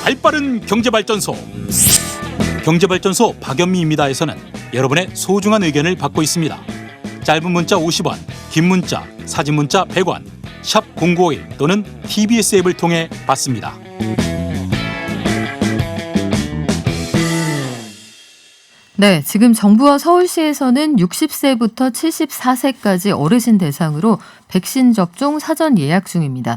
발빠른 경제발전소 박연미입니다에서는 여러분의 소중한 의견을 받고 있습니다. 짧은 문자 50원, 긴 문자, 사진 문자 100원, 샵 0951 또는 TBS 앱을 통해 받습니다. 네, 지금 정부와 서울시에서는 60세부터 74세까지 어르신 대상으로 백신 접종 사전 예약 중입니다.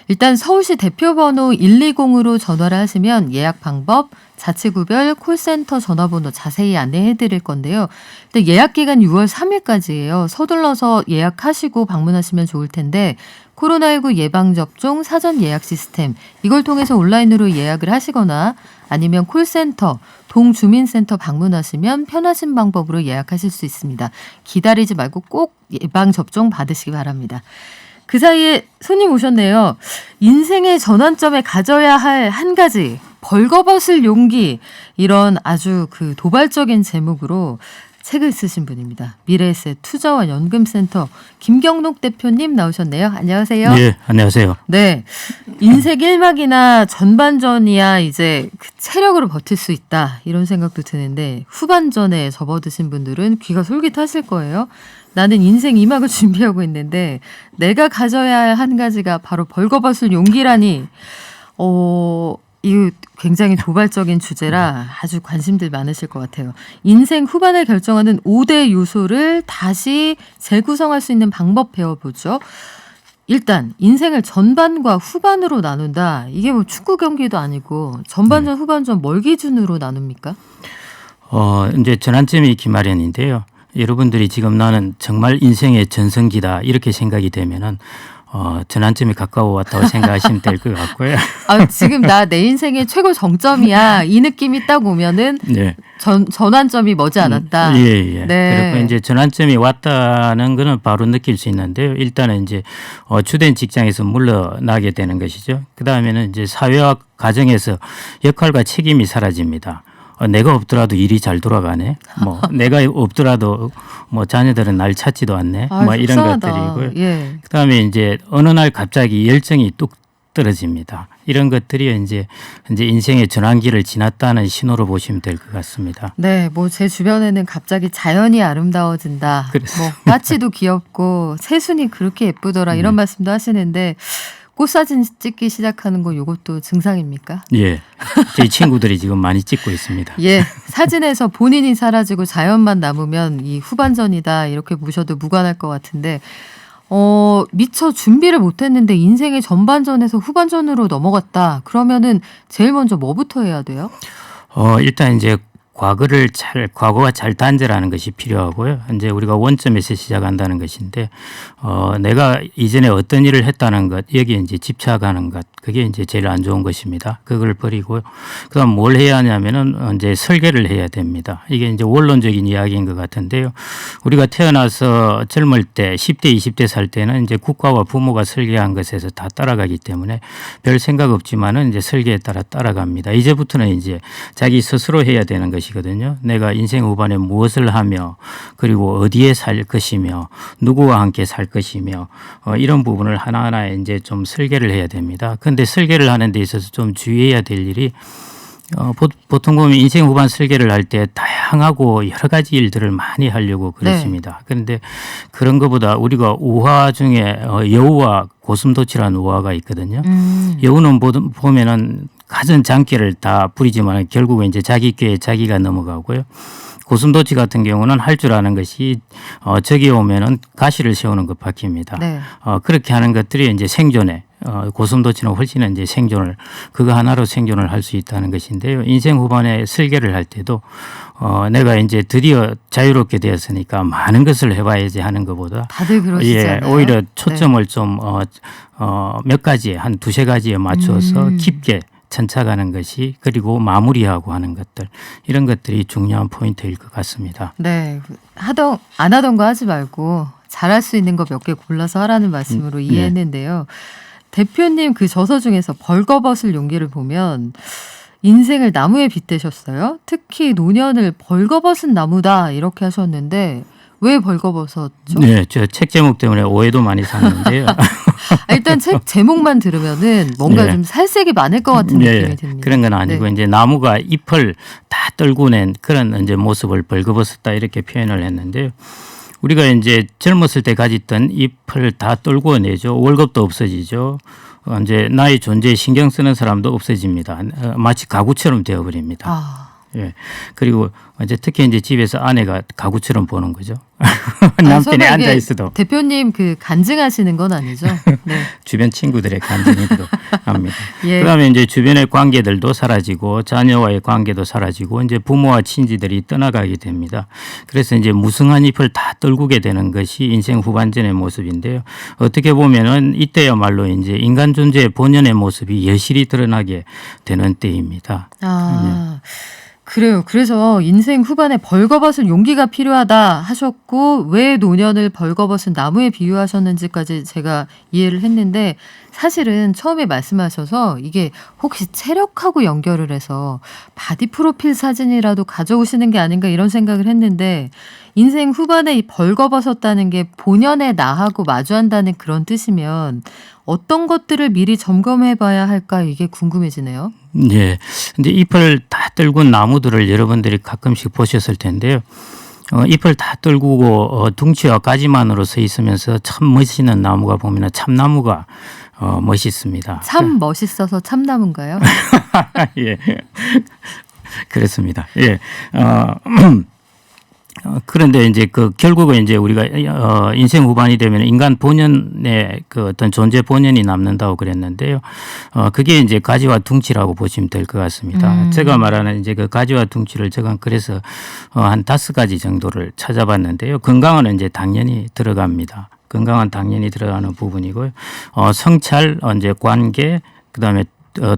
일단 서울시 대표번호 120으로 전화를 하시면 예약 방법, 자치구별 콜센터 전화번호 자세히 안내해 드릴 건데요. 일단 예약 기간 6월 3일까지예요. 서둘러서 예약하시고 방문하시면 좋을 텐데 코로나19 예방접종 사전 예약 시스템 이걸 통해서 온라인으로 예약을 하시거나 아니면 콜센터, 동주민센터 방문하시면 편하신 방법으로 예약하실 수 있습니다. 기다리지 말고 꼭 예방접종 받으시기 바랍니다. 그 사이에 손님 오셨네요. 인생의 전환점에 가져야 할 한 가지, 벌거벗을 용기. 이런 아주 도발적인 제목으로 책을 쓰신 분입니다. 미래에셋 투자와 연금센터 김경록 대표님 나오셨네요. 안녕하세요. 네, 안녕하세요. 네, 인생 1막이나 전반전이야 이제 체력으로 버틸 수 있다 이런 생각도 드는데 후반전에 접어드신 분들은 귀가 솔깃하실 거예요. 나는 인생 2막을 준비하고 있는데 내가 가져야 할 한 가지가 바로 벌거벗을 용기라니 이거 굉장히 도발적인 주제라 아주 관심들 많으실 것 같아요. 인생 후반을 결정하는 5대 요소를 다시 재구성할 수 있는 방법 배워보죠. 일단 인생을 전반과 후반으로 나눈다. 이게 뭐 축구 경기도 아니고 전반전 후반전 뭘 기준으로 나눕니까? 이제 전환점이 있기 마련인데요. 여러분들이 지금 나는 정말 인생의 전성기다 이렇게 생각이 되면은 전환점이 가까워 왔다고 생각하시면 될 것 같고요. 지금 나 내 인생의 최고 정점이야. 이 느낌이 딱 오면은 네. 전환점이 머지않았다. 예. 네. 그리고 이제 전환점이 왔다는 거는 바로 느낄 수 있는데요. 일단은 이제 주된 직장에서 물러나게 되는 것이죠. 그 다음에는 이제 사회와 가정에서 역할과 책임이 사라집니다. 내가 없더라도 일이 잘 돌아가네. 내가 없더라도 자녀들은 날 찾지도 않네. 이런 속상하다. 것들이고요. 예. 그다음에 이제 어느 날 갑자기 열정이 뚝 떨어집니다. 이런 것들이 이제 인생의 전환기를 지났다는 신호로 보시면 될 것 같습니다. 네, 제 주변에는 갑자기 자연이 아름다워진다. 까치도 귀엽고 새순이 그렇게 예쁘더라 이런 말씀도 하시는데. 꽃사진 찍기 시작하는 거 이것도 증상입니까? 예. 제 친구들이 지금 많이 찍고 있습니다. 예. 사진에서 본인이 사라지고 자연만 남으면 이 후반전이다 이렇게 보셔도 무관할 것 같은데 미처 준비를 못했는데 인생의 전반전에서 후반전으로 넘어갔다. 그러면은 제일 먼저 뭐부터 해야 돼요? 일단 이제 과거가 잘 단절하는 것이 필요하고요. 이제 우리가 원점에서 시작한다는 것인데, 내가 이전에 어떤 일을 했다는 것, 여기에 이제 집착하는 것, 그게 이제 제일 안 좋은 것입니다. 그걸 버리고요. 그다음 뭘 해야 하냐면은 이제 설계를 해야 됩니다. 이게 이제 원론적인 이야기인 것 같은데요. 우리가 태어나서 젊을 때 10대, 20대 살 때는 이제 국가와 부모가 설계한 것에서 다 따라가기 때문에 별 생각 없지만은 이제 설계에 따라 따라갑니다. 이제부터는 이제 자기 스스로 해야 되는 것이거든요. 내가 인생 후반에 무엇을 하며 그리고 어디에 살 것이며 누구와 함께 살 것이며 이런 부분을 하나하나 이제 좀 설계를 해야 됩니다. 그런데 설계를 하는 데 있어서 좀 주의해야 될 일이 보통 보면 인생 후반 설계를 할 때 다양하고 여러 가지 일들을 많이 하려고 그렇습니다. 네. 그런데 그런 것보다 우리가 우화 중에 여우와 고슴도치라는 우화가 있거든요. 여우는 보면은 가진 장기를 다 부리지만 결국은 이제 자기 꾀에 자기가 넘어가고요. 고슴도치 같은 경우는 할 줄 아는 것이 저기 오면은 가시를 세우는 것밖입니다. 네. 그렇게 하는 것들이 이제 생존에 고슴도치는 훨씬 이제 그거 하나로 생존을 할 수 있다는 것인데요. 인생 후반에 설계를 할 때도 내가 이제 드디어 자유롭게 되었으니까 많은 것을 해봐야지 하는 것보다 다들 그러시잖아요. 오히려 초점을 좀 몇 가지 한 두세 가지에 맞춰서 깊게 천착하는 것이 그리고 마무리하고 하는 것들 이런 것들이 중요한 포인트일 것 같습니다. 네, 안 하던 거 하지 말고 잘할 수 있는 거 몇 개 골라서 하라는 말씀으로 이해했는데요. 대표님 그 저서 중에서 벌거벗을 용기를 보면 인생을 나무에 빗대셨어요. 특히 노년을 벌거벗은 나무다 이렇게 하셨는데 왜 벌거벗었죠? 네, 저 책 제목 때문에 오해도 많이 샀는데요. 일단 책 제목만 들으면은 뭔가 네. 좀 살색이 많을 것 같은 느낌이 듭니다. 그런 건 아니고 네. 이제 나무가 잎을 다 떨고 낸 그런 이제 모습을 벌거벗었다 이렇게 표현을 했는데요. 우리가 이제 젊었을 때 가졌던 잎을 다 떨고 내죠. 월급도 없어지죠. 이제 나의 존재에 신경 쓰는 사람도 없어집니다. 마치 가구처럼 되어버립니다. 아, 예. 그리고 이제 특히 이제 집에서 아내가 가구처럼 보는 거죠. 남편이 설마 앉아 이게 있어도 대표님 그 간증하시는 건 아니죠? 네. 주변 친구들의 간증이기도 합니다. 예. 그다음에 이제 주변의 관계들도 사라지고 자녀와의 관계도 사라지고 이제 부모와 친지들이 떠나가게 됩니다. 그래서 이제 무성한 잎을 다 떨구게 되는 것이 인생 후반전의 모습인데요. 어떻게 보면은 이때야말로 이제 인간 존재의 본연의 모습이 여실히 드러나게 되는 때입니다. 아, 그래요. 그래서 인생 후반에 벌거벗을 용기가 필요하다 하셨고 왜 노년을 벌거벗은 나무에 비유하셨는지까지 제가 이해를 했는데 사실은 처음에 말씀하셔서 이게 혹시 체력하고 연결을 해서 바디 프로필 사진이라도 가져오시는 게 아닌가 이런 생각을 했는데 인생 후반에 이 벌거벗었다는 게 본연의 나하고 마주한다는 그런 뜻이면 어떤 것들을 미리 점검해 봐야 할까 이게 궁금해지네요. 네. 근데 잎을 다 떨군 나무들을 여러분들이 가끔씩 보셨을 텐데요. 잎을 다 떨구고 둥치와 가지만으로 서 있으면서 참 멋있는 나무가 보면 참나무가 멋있습니다. 참 멋있어서 참나무인가요? 예. 그렇습니다. 예. 그런데 이제 그 결국은 이제 우리가 인생 후반이 되면 인간 본연의 그 어떤 존재 본연이 남는다고 그랬는데요. 그게 이제 가지와 둥치라고 보시면 될 것 같습니다. 제가 말하는 이제 그 가지와 둥치를 제가 그래서 한 5가지 정도를 찾아봤는데요. 건강은 이제 당연히 들어갑니다. 건강은 당연히 들어가는 부분이고요. 성찰, 이제 관계, 그다음에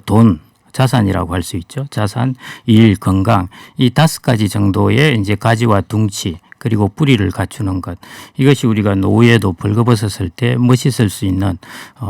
돈. 자산이라고 할 수 있죠. 자산, 일, 건강 이 5가지 정도의 이제 가지와 둥치 그리고 뿌리를 갖추는 것 이것이 우리가 노후에도 벌거벗었을 때 멋있을 수 있는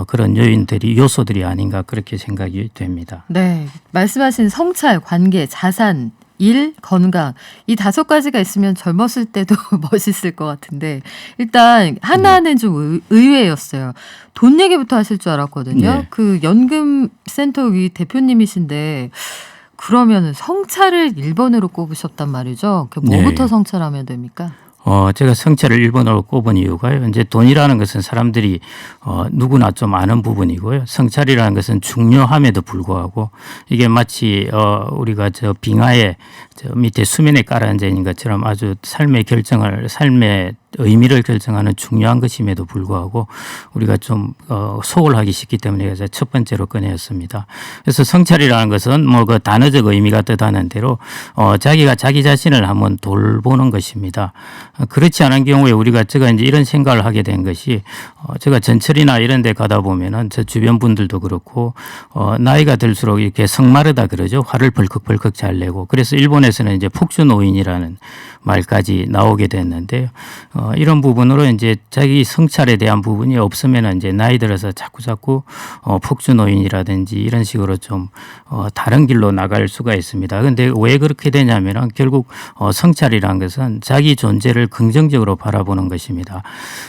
그런 요소들이 아닌가 그렇게 생각이 됩니다. 네. 말씀하신 성찰, 관계, 자산, 일, 건강 이 5가지가 있으면 젊었을 때도 멋있을 것 같은데 일단 하나는 좀 의외였어요. 돈 얘기부터 하실 줄 알았거든요. 네. 그 연금센터 위 대표님이신데 그러면 성찰을 1번으로 꼽으셨단 말이죠. 그 뭐부터 네. 성찰하면 됩니까? 제가 성찰을 1번으로 꼽은 이유가요. 이제 돈이라는 것은 사람들이 누구나 좀 아는 부분이고요. 성찰이라는 것은 중요함에도 불구하고 이게 마치 우리가 저 빙하에 저 밑에 수면에 깔아앉아 있는 것처럼 아주 삶의 의미를 결정하는 중요한 것임에도 불구하고 우리가 좀 소홀하기 쉽기 때문에 그래서 첫 번째로 꺼내었습니다. 그래서 성찰이라는 것은 뭐 그 단어적 의미가 뜻하는 대로 자기가 자기 자신을 한번 돌보는 것입니다. 그렇지 않은 경우에 우리가 제가 이제 이런 생각을 하게 된 것이 제가 전철이나 이런 데 가다 보면은 저 주변 분들도 그렇고 나이가 들수록 이렇게 성마르다 그러죠. 화를 벌컥벌컥 잘 내고 그래서 일본에서는 이제 폭주노인이라는 말까지 나오게 됐는데요. 이런 부분으로 이제 자기 성찰에 대한 부분이 없으면 이제 나이 들어서 자꾸 폭주노인이라든지 이런 식으로 좀 다른 길로 나갈 수가 있습니다. 그런데 왜 그렇게 되냐면은 결국 성찰이라는 것은 자기 존재를 긍정적으로 바라보는 것입니다.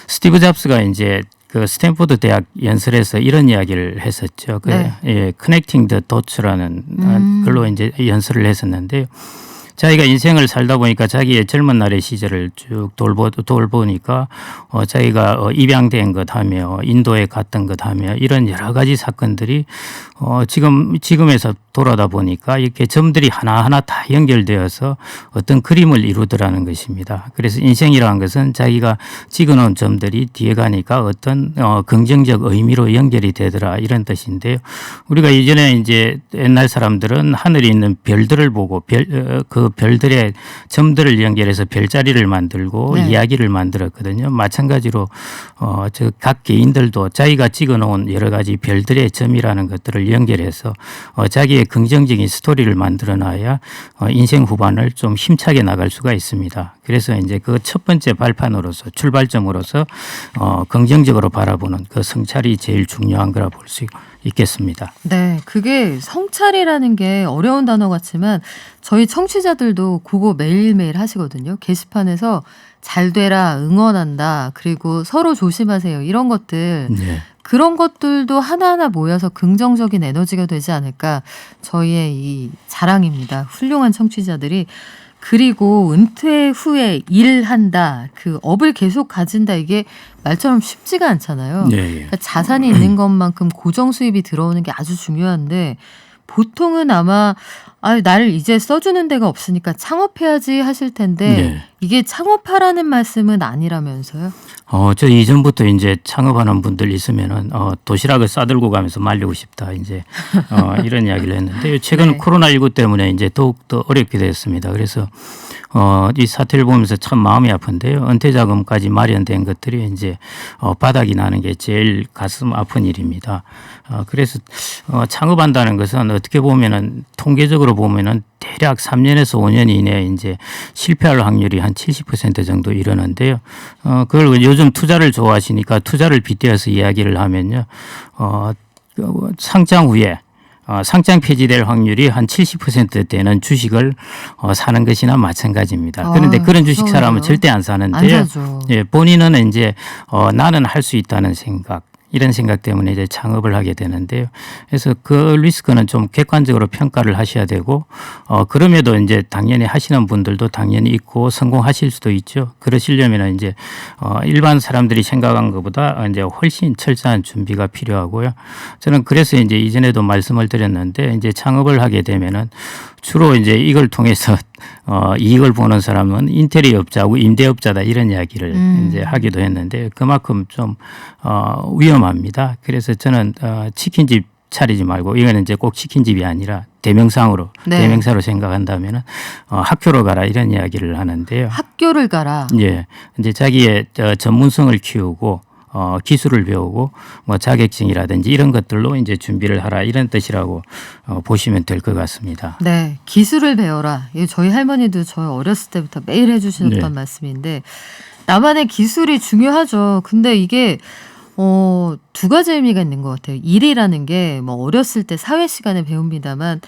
스티브 잡스가 이제 그 스탠포드 대학 연설에서 이런 이야기를 했었죠. 네. 예, Connecting the Dots라는 걸로 이제 연설을 했었는데요. 자기가 인생을 살다 보니까 자기의 젊은 날의 시절을 쭉 돌보니까 자기가 입양된 것 하며 인도에 갔던 것 하며 이런 여러 가지 사건들이 지금에서 돌아다 보니까 이렇게 점들이 하나하나 다 연결되어서 어떤 그림을 이루더라는 것입니다. 그래서 인생이라는 것은 자기가 찍어놓은 점들이 뒤에 가니까 어떤 긍정적 의미로 연결이 되더라 이런 뜻인데요. 우리가 이전에 이제 옛날 사람들은 하늘에 있는 별들을 보고 그 별들의 점들을 연결해서 별자리를 만들고 네. 이야기를 만들었거든요. 마찬가지로 각 개인들도 자기가 찍어놓은 여러 가지 별들의 점이라는 것들을 연결해서 자기의 긍정적인 스토리를 만들어놔야 인생 후반을 좀 힘차게 나갈 수가 있습니다. 그래서 이제 그 첫 번째 발판으로서 출발점으로서 긍정적으로 바라보는 그 성찰이 제일 중요한 거라 볼 수 있겠습니다. 네, 그게 성찰이라는 게 어려운 단어 같지만 저희 청취자들도 그거 매일매일 하시거든요. 게시판에서 잘 되라, 응원한다, 그리고 서로 조심하세요. 이런 것들, 네. 그런 것들도 하나하나 모여서 긍정적인 에너지가 되지 않을까. 저희의 이 자랑입니다. 훌륭한 청취자들이. 그리고 은퇴 후에 일한다, 그 업을 계속 가진다, 이게 말처럼 쉽지가 않잖아요. 네, 예. 그러니까 자산이 있는 것만큼 고정 수입이 들어오는 게 아주 중요한데 보통은 아마 나를 이제 써주는 데가 없으니까 창업해야지 하실 텐데 네. 이게 창업하라는 말씀은 아니라면서요? 저 이전부터 이제 창업하는 분들 있으면은 도시락을 싸들고 가면서 말리고 싶다 이제 이런 이야기를 했는데 최근 네. 코로나19 때문에 이제 더욱 더 어렵게 됐습니다. 그래서 이 사태를 보면서 참 마음이 아픈데요. 은퇴 자금까지 마련된 것들이 이제 바닥이 나는 게 제일 가슴 아픈 일입니다. 그래서 창업한다는 것은 어떻게 보면은 통계적으로 보면은 대략 3년에서 5년 이내에 이제 실패할 확률이 한 70% 정도 이러는데요. 그걸 요즘 투자를 좋아하시니까 투자를 빗대어서 이야기를 하면요. 상장 후에 상장 폐지될 확률이 한 70%대는 주식을 사는 것이나 마찬가지입니다. 그런데 그런 주식 무서워요. 사람은 절대 안 사는데요. 안 사죠. 예, 본인은 이제 나는 할 수 있다는 생각, 이런 생각 때문에 이제 창업을 하게 되는데요. 그래서 그 리스크는 좀 객관적으로 평가를 하셔야 되고, 그럼에도 이제 당연히 하시는 분들도 당연히 있고 성공하실 수도 있죠. 그러시려면 이제 일반 사람들이 생각한 것보다 이제 훨씬 철저한 준비가 필요하고요. 저는 그래서 이제 이전에도 말씀을 드렸는데 이제 창업을 하게 되면은 주로 이제 이걸 통해서 이익을 보는 사람은 인테리어업자하고 임대업자다 이런 이야기를 이제 하기도 했는데 그만큼 좀 위험합니다. 그래서 저는 치킨집 차리지 말고 이거는 이제 꼭 치킨집이 아니라 대명상으로 네. 대명사로 생각한다면은 학교로 가라 이런 이야기를 하는데요. 학교를 가라. 예, 이제 자기의 전문성을 키우고 기술을 배우고 뭐 자격증이라든지 이런 것들로 이제 준비를 하라 이런 뜻이라고 보시면 될 것 같습니다. 네, 기술을 배워라. 이게 저희 할머니도 저희 어렸을 때부터 매일 해주셨던 네. 말씀인데 나만의 기술이 중요하죠. 근데 이게 두 가지 의미가 있는 것 같아요. 일이라는 게 뭐 어렸을 때 사회 시간에 배웁니다만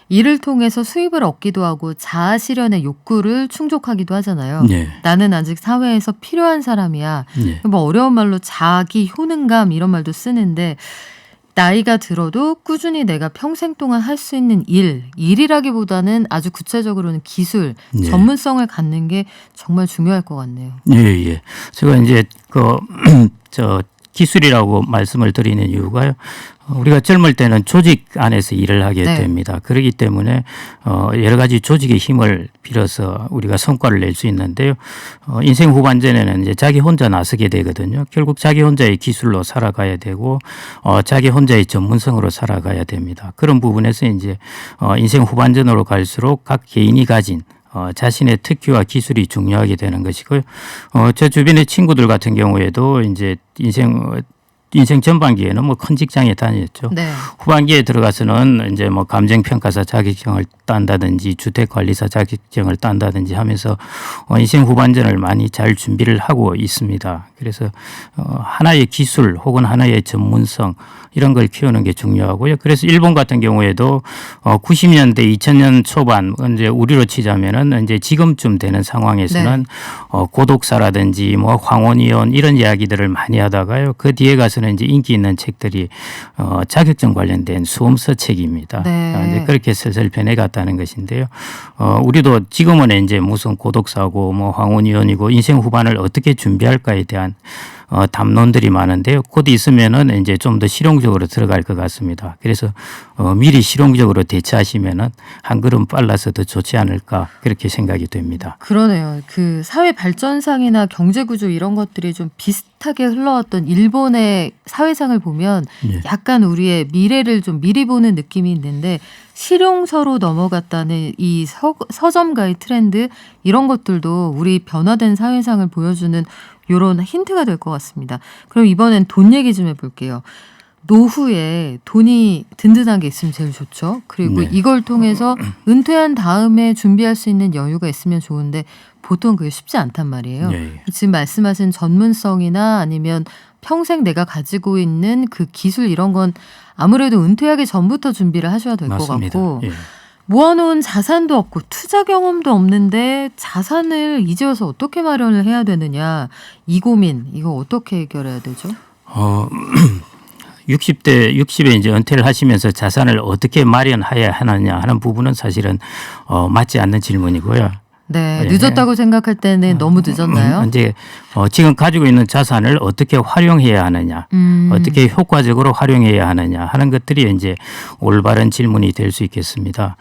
일을 통해서 수입을 얻기도 하고 자아 실현의 욕구를 충족하기도 하잖아요. 네. 나는 아직 사회에서 필요한 사람이야. 네. 뭐 어려운 말로 자기 효능감 이런 말도 쓰는데 나이가 들어도 꾸준히 내가 평생 동안 할 수 있는 일이라기보다는 아주 구체적으로는 기술, 네. 전문성을 갖는 게 정말 중요할 것 같네요. 예, 예. 제가 이제 기술이라고 말씀을 드리는 이유가요. 우리가 젊을 때는 조직 안에서 일을 하게 네. 됩니다. 그렇기 때문에 여러 가지 조직의 힘을 빌어서 우리가 성과를 낼 수 있는데요. 인생 후반전에는 이제 자기 혼자 나서게 되거든요. 결국 자기 혼자의 기술로 살아가야 되고 자기 혼자의 전문성으로 살아가야 됩니다. 그런 부분에서 이제 인생 후반전으로 갈수록 각 개인이 가진 자신의 특기와 기술이 중요하게 되는 것이고요. 제 주변의 친구들 같은 경우에도 이제 인생 전반기에는 뭐 큰 직장에 다녔죠. 네. 후반기에 들어가서는 이제 뭐 감정평가사 자격증을 딴다든지 주택관리사 자격증을 딴다든지 하면서 인생 후반전을 많이 잘 준비를 하고 있습니다. 그래서 하나의 기술 혹은 하나의 전문성 이런 걸 키우는 게 중요하고요. 그래서 일본 같은 경우에도 90년대 2000년 초반 이제 우리로 치자면은 이제 지금쯤 되는 상황에서는 고독사라든지 뭐 황혼이혼 이런 이야기들을 많이 하다가요. 그 뒤에 가서는 이제 인기 있는 책들이 자격증 관련된 수험서 책입니다. 네. 이제 그렇게 슬슬 변해갔다는 것인데요. 우리도 지금은 이제 무슨 고독사고 뭐 황혼이혼이고 인생 후반을 어떻게 준비할까에 대한 담론들이 많은데요. 곧 있으면은 이제 좀 더 실용적으로 들어갈 것 같습니다. 그래서 미리 실용적으로 대처하시면은 한 걸음 빨라서 더 좋지 않을까 그렇게 생각이 됩니다. 그러네요. 그 사회 발전상이나 경제 구조 이런 것들이 좀 비슷하게 흘러왔던 일본의 사회상을 보면 네. 약간 우리의 미래를 좀 미리 보는 느낌이 있는데 실용서로 넘어갔다는 이 서점가의 트렌드 이런 것들도 우리 변화된 사회상을 보여주는 이런 힌트가 될 것 같습니다. 그럼 이번엔 돈 얘기 좀 해볼게요. 노후에 돈이 든든한 게 있으면 제일 좋죠. 그리고 네. 이걸 통해서 은퇴한 다음에 준비할 수 있는 여유가 있으면 좋은데 보통 그게 쉽지 않단 말이에요. 네. 지금 말씀하신 전문성이나 아니면 평생 내가 가지고 있는 그 기술 이런 건 아무래도 은퇴하기 전부터 준비를 하셔야 될 것 맞습니다. 같고 예. 모아놓은 자산도 없고 투자 경험도 없는데 자산을 이제 와서 어떻게 마련을 해야 되느냐. 이 고민, 이거 어떻게 해결해야 되죠? 60에 이제 은퇴를 하시면서 자산을 어떻게 마련해야 하느냐 하는 부분은 사실은 맞지 않는 질문이고요. 네, 예. 늦었다고 생각할 때는 너무 늦었나요? 이제 지금 가지고 있는 자산을 어떻게 활용해야 하느냐, 어떻게 효과적으로 활용해야 하느냐 하는 것들이 이제 올바른 질문이 될 수 있겠습니다.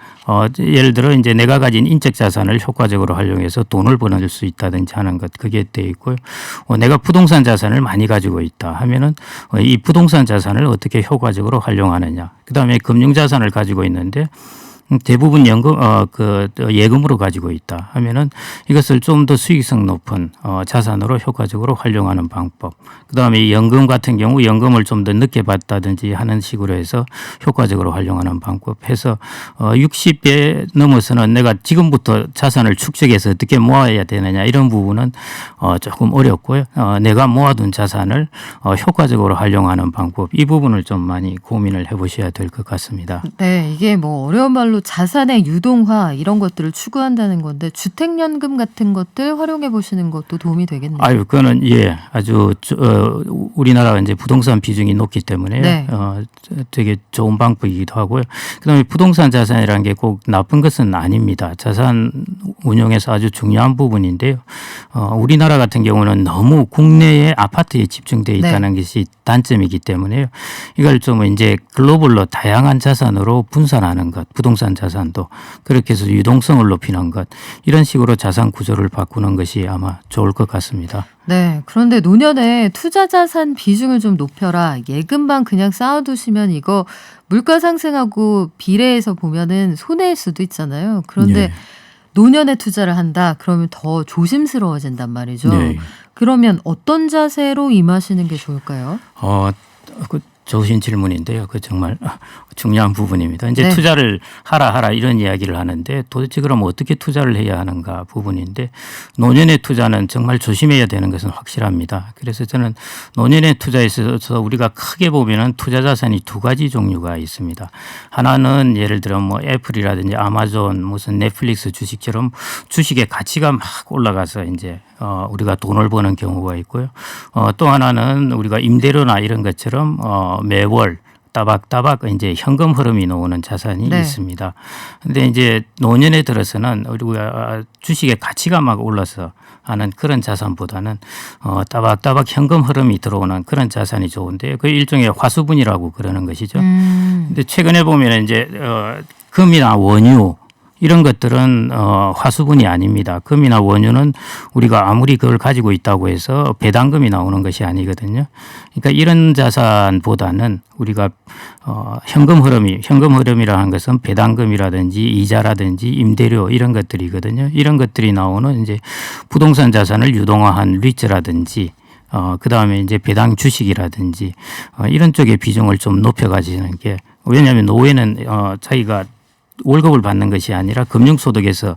예를 들어 이제 내가 가진 인적 자산을 효과적으로 활용해서 돈을 벌어낼 수 있다든지 하는 것 그게 돼 있고요. 내가 부동산 자산을 많이 가지고 있다 하면은 이 부동산 자산을 어떻게 효과적으로 활용하느냐. 그다음에 금융 자산을 가지고 있는데 대부분 예금으로 가지고 있다 하면은 이것을 좀 더 수익성 높은 자산으로 효과적으로 활용하는 방법. 그다음에 연금 같은 경우 연금을 좀 더 늦게 받다든지 하는 식으로 해서 효과적으로 활용하는 방법 해서 60에 넘어서는 내가 지금부터 자산을 축적해서 어떻게 모아야 되느냐 이런 부분은 조금 어렵고요. 내가 모아둔 자산을 효과적으로 활용하는 방법 이 부분을 좀 많이 고민을 해보셔야 될 것 같습니다. 네, 이게 뭐 어려운 말로 자산의 유동화 이런 것들을 추구한다는 건데 주택연금 같은 것들 활용해 보시는 것도 도움이 되겠네요. 아유, 그거는 아주 우리나라가 이제 부동산 비중이 높기 때문에 네. 되게 좋은 방법이기도 하고요. 그다음에 부동산 자산이라는 게 꼭 나쁜 것은 아닙니다. 자산 운용에서 아주 중요한 부분인데요. 우리나라 같은 경우는 너무 국내의 아파트에 집중돼 있다는 것이 단점이기 때문에요. 이걸 좀 이제 글로벌로 다양한 자산으로 분산하는 것, 부동산 자산도 그렇게 해서 유동성을 높이는 것 이런 식으로 자산 구조를 바꾸는 것이 아마 좋을 것 같습니다. 네, 그런데 노년에 투자 자산 비중을 좀 높여라. 예금만 그냥 쌓아두시면 이거 물가 상승하고 비례해서 보면은 손해일 수도 있잖아요. 그런데 네. 노년에 투자를 한다. 그러면 더 조심스러워진단 말이죠. 네. 그러면 어떤 자세로 임하시는 게 좋을까요? 좋으신 질문인데요. 그 정말 중요한 부분입니다. 이제 네. 투자를 하라 이런 이야기를 하는데 도대체 그럼 어떻게 투자를 해야 하는가 부분인데 노년의 투자는 정말 조심해야 되는 것은 확실합니다. 그래서 저는 노년의 투자에 있어서 우리가 크게 보면은 투자 자산이 두 가지 종류가 있습니다. 하나는 예를 들어 뭐 애플이라든지 아마존 무슨 넷플릭스 주식처럼 주식의 가치가 막 올라가서 이제 우리가 돈을 버는 경우가 있고요. 또 하나는 우리가 임대료나 이런 것처럼 매월 따박따박 이제 현금 흐름이 나오는 자산이 네. 있습니다. 근데 이제 노년에 들어서는 우리가 주식의 가치가 막 올라서 하는 그런 자산보다는 따박따박 현금 흐름이 들어오는 그런 자산이 좋은데 그 일종의 화수분이라고 그러는 것이죠. 근데 최근에 보면 이제 금이나 원유 이런 것들은 화수분이 아닙니다. 금이나 원유는 우리가 아무리 그걸 가지고 있다고 해서 배당금이 나오는 것이 아니거든요. 그러니까 이런 자산보다는 우리가 현금 흐름이라는 것은 배당금이라든지 이자라든지 임대료 이런 것들이거든요. 이런 것들이 나오는 이제 부동산 자산을 유동화한 리츠라든지 그다음에 이제 배당 주식이라든지 이런 쪽의 비중을 좀 높여 가지는 게 왜냐하면 노후에는 자기가 월급을 받는 것이 아니라 금융소득에서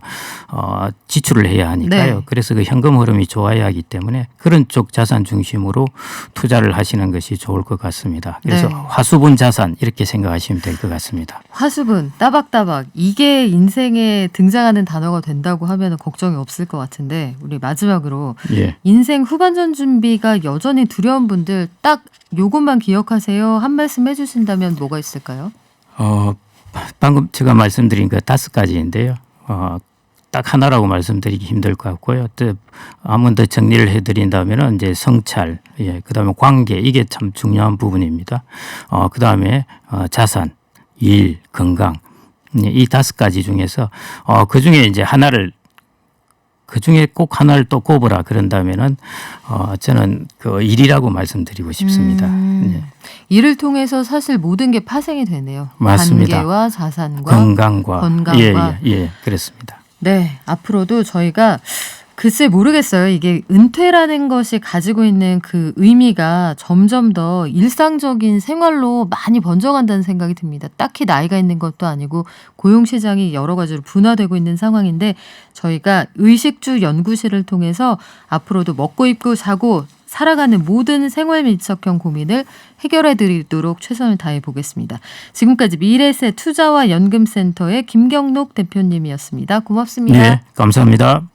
지출을 해야 하니까요. 네. 그래서 그 현금 흐름이 좋아야 하기 때문에 그런 쪽 자산 중심으로 투자를 하시는 것이 좋을 것 같습니다. 그래서 네. 화수분 자산 이렇게 생각하시면 될 것 같습니다. 화수분, 따박따박 이게 인생에 등장하는 단어가 된다고 하면 걱정이 없을 것 같은데 우리 마지막으로 예. 인생 후반전 준비가 여전히 두려운 분들 딱 요것만 기억하세요. 한 말씀 해주신다면 뭐가 있을까요? 방금 제가 말씀드린 그 5가지인데요. 딱 하나라고 말씀드리기 힘들 것 같고요. 또 한번 더 정리를 해드린다면 이제 성찰, 그다음에 관계 이게 참 중요한 부분입니다. 그다음에 자산, 일, 건강 이 5가지 중에서 그 중에 이제 하나를 그 중에 꼭 하나를 또 꼽으라 그런다면은 저는 그 일이라고 말씀드리고 싶습니다. 네. 일을 통해서 사실 모든 게 파생이 되네요. 맞습니다. 관계와 자산과 건강과 예, 그렇습니다. 네, 앞으로도 저희가 글쎄 모르겠어요. 이게 은퇴라는 것이 가지고 있는 그 의미가 점점 더 일상적인 생활로 많이 번져간다는 생각이 듭니다. 딱히 나이가 있는 것도 아니고 고용시장이 여러 가지로 분화되고 있는 상황인데 저희가 의식주 연구실을 통해서 앞으로도 먹고 입고 자고 살아가는 모든 생활 밀착형 고민을 해결해 드리도록 최선을 다해 보겠습니다. 지금까지 미래세 투자와 연금센터의 김경록 대표님이었습니다. 고맙습니다. 네, 감사합니다.